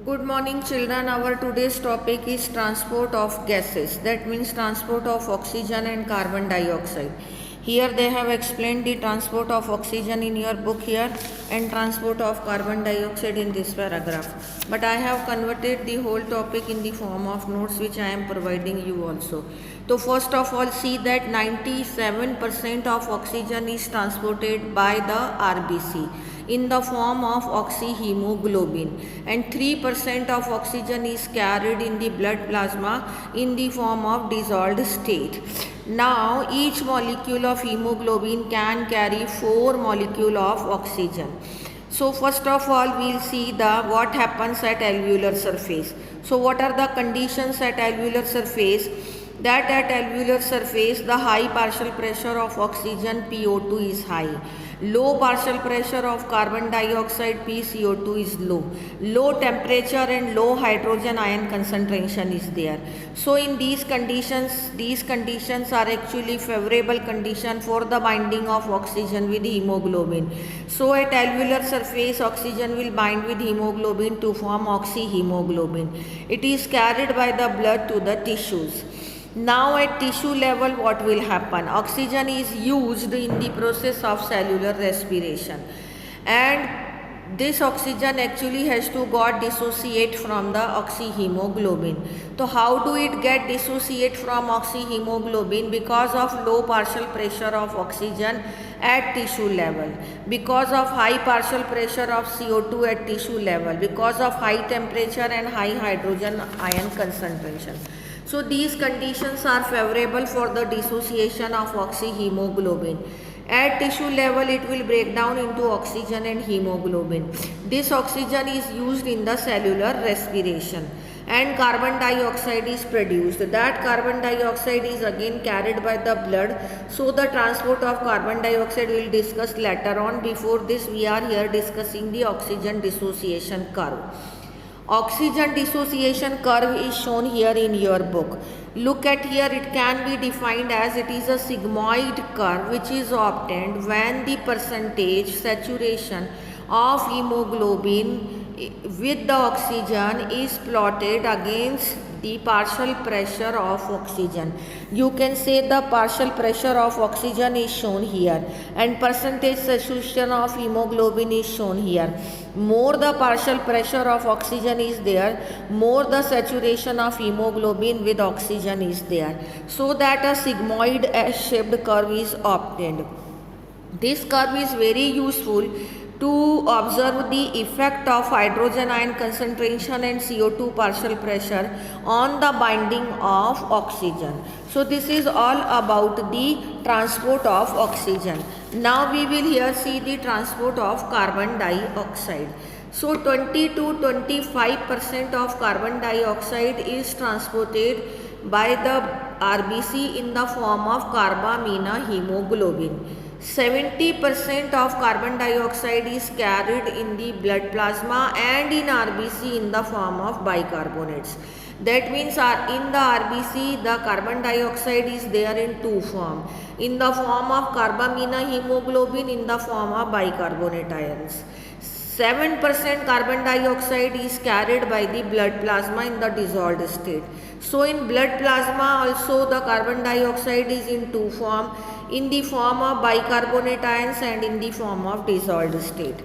Good morning children. Our today's topic is transport of gases. That means transport of oxygen and carbon dioxide. Here they have explained the transport of oxygen in your book here and transport of carbon dioxide in this paragraph. But I have converted the whole topic in the form of notes which I am providing you also. So first of all see that 97% of oxygen is transported by the RBC in the form of oxyhemoglobin and 3% of oxygen is carried in the blood plasma in the form of dissolved state. Now each molecule of hemoglobin can carry 4 molecules of oxygen. So first of all we will see the what happens at alveolar surface. So what are the conditions at alveolar surface? That at alveolar surface the high partial pressure of oxygen PO2 is high, low partial pressure of carbon dioxide PCO2 is low, low temperature and low hydrogen ion concentration is there. So in these conditions are actually favorable condition for the binding of oxygen with hemoglobin. So at alveolar surface oxygen will bind with hemoglobin to form oxyhemoglobin. It is carried by the blood to the tissues. Now at tissue level what will happen? Oxygen is used in the process of cellular respiration and this oxygen actually has to got dissociate from the oxyhemoglobin. So how do it get dissociate from oxyhemoglobin? Because of low partial pressure of oxygen at tissue level, because of high partial pressure of CO2 at tissue level, because of high temperature and high hydrogen ion concentration. So these conditions are favorable for the dissociation of oxyhemoglobin. At tissue level it will break down into oxygen and hemoglobin. This oxygen is used in the cellular respiration and carbon dioxide is produced. That carbon dioxide is again carried by the blood. So the transport of carbon dioxide we will discuss later on. Before this we are here discussing the oxygen dissociation curve. Oxygen dissociation curve is shown here in your book. Look at here, it can be defined as it is a sigmoid curve which is obtained when the percentage saturation of hemoglobin with the oxygen is plotted against the partial pressure of oxygen. You can say the partial pressure of oxygen is shown here and percentage saturation of hemoglobin is shown here. More the partial pressure of oxygen is there, more the saturation of hemoglobin with oxygen is there. So that a sigmoid S-shaped curve is obtained. This curve is very useful to observe the effect of hydrogen ion concentration and CO2 partial pressure on the binding of oxygen. So this is all about the transport of oxygen. Now we will here see the transport of carbon dioxide. So 20 to 25% of carbon dioxide is transported by the RBC in the form of carbamina hemoglobin. 70% of carbon dioxide is carried in the blood plasma and in RBC in the form of bicarbonates. That means in the RBC the carbon dioxide is there in two forms, in the form of carbamina hemoglobin, in the form of bicarbonate ions. 7% carbon dioxide is carried by the blood plasma in the dissolved state. So in blood plasma also the carbon dioxide is in two forms, in the form of bicarbonate ions and in the form of dissolved state.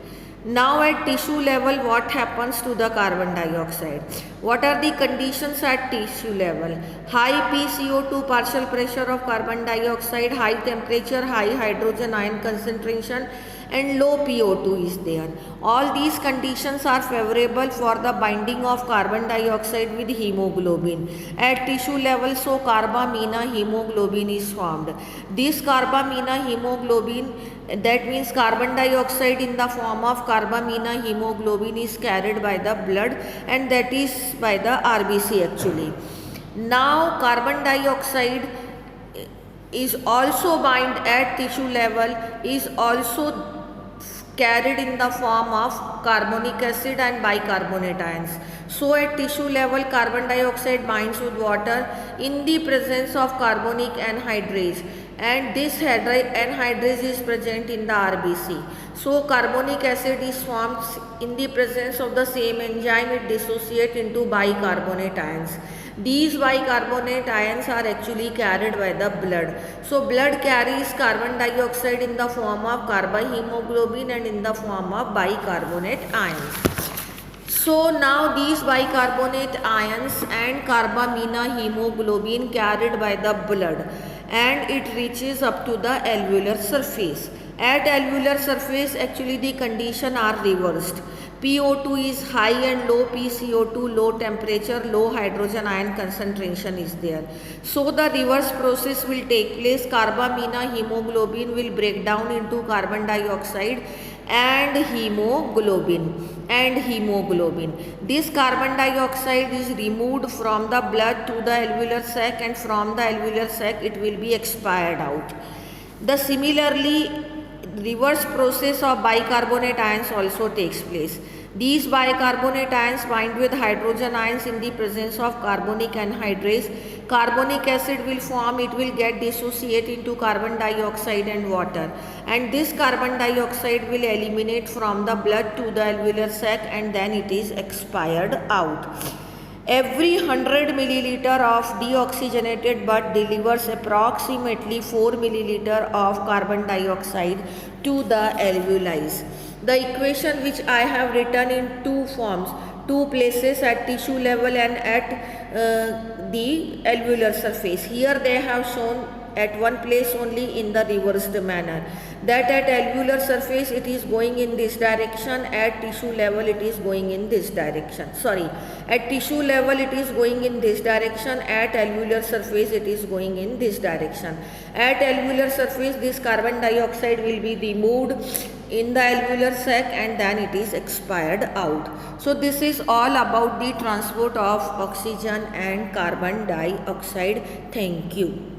Now at tissue level what happens to the carbon dioxide? What are the conditions at tissue level? High PCO2 partial pressure of carbon dioxide, high temperature, high hydrogen ion concentration and low PO2 is there. All these conditions are favorable for the binding of carbon dioxide with hemoglobin. At tissue level so carbamina hemoglobin is formed. This carbamina hemoglobin, that means carbon dioxide in the form of carbamina hemoglobin is carried by the blood and that is by the RBC actually. Now carbon dioxide is also bind at tissue level, is also carried in the form of carbonic acid and bicarbonate ions. So at tissue level carbon dioxide binds with water in the presence of carbonic anhydrase. and this anhydrase is present in the RBC. So carbonic acid is formed in the presence of the same enzyme. It dissociates into bicarbonate ions. These bicarbonate ions are actually carried by the blood. So blood carries carbon dioxide in the form of carbohemoglobin and in the form of bicarbonate ions. So now these bicarbonate ions and carbamina hemoglobin carried by the blood, and it reaches up to the alveolar surface. At alveolar surface actually the condition are reversed. PO2 is high and low, PCO2 low temperature, low hydrogen ion concentration is there. So the reverse process will take place. Carbamina hemoglobin will break down into carbon dioxide and hemoglobin. This carbon dioxide is removed from the blood to the alveolar sac, and from the alveolar sac it will be expired out. The similarly reverse process of bicarbonate ions also takes place. These bicarbonate ions bind with hydrogen ions in the presence of carbonic anhydrase. Carbonic acid will form, it will get dissociate into carbon dioxide and water, and this carbon dioxide will eliminate from the blood to the alveolar sac, and then it is expired out. Every 100 milliliter of deoxygenated blood delivers approximately 4 milliliter of carbon dioxide to the alveoli. The equation which I have written in two forms, two places, at tissue level and at the alveolar surface. Here they have shown at one place only in the reversed manner, that at alveolar surface it is going in this direction, at tissue level it is going in this direction. At tissue level it is going in this direction, at alveolar surface it is going in this direction. At alveolar surface this carbon dioxide will be removed in the alveolar sac, and then it is expired out. So this is all about the transport of oxygen and carbon dioxide. Thank you.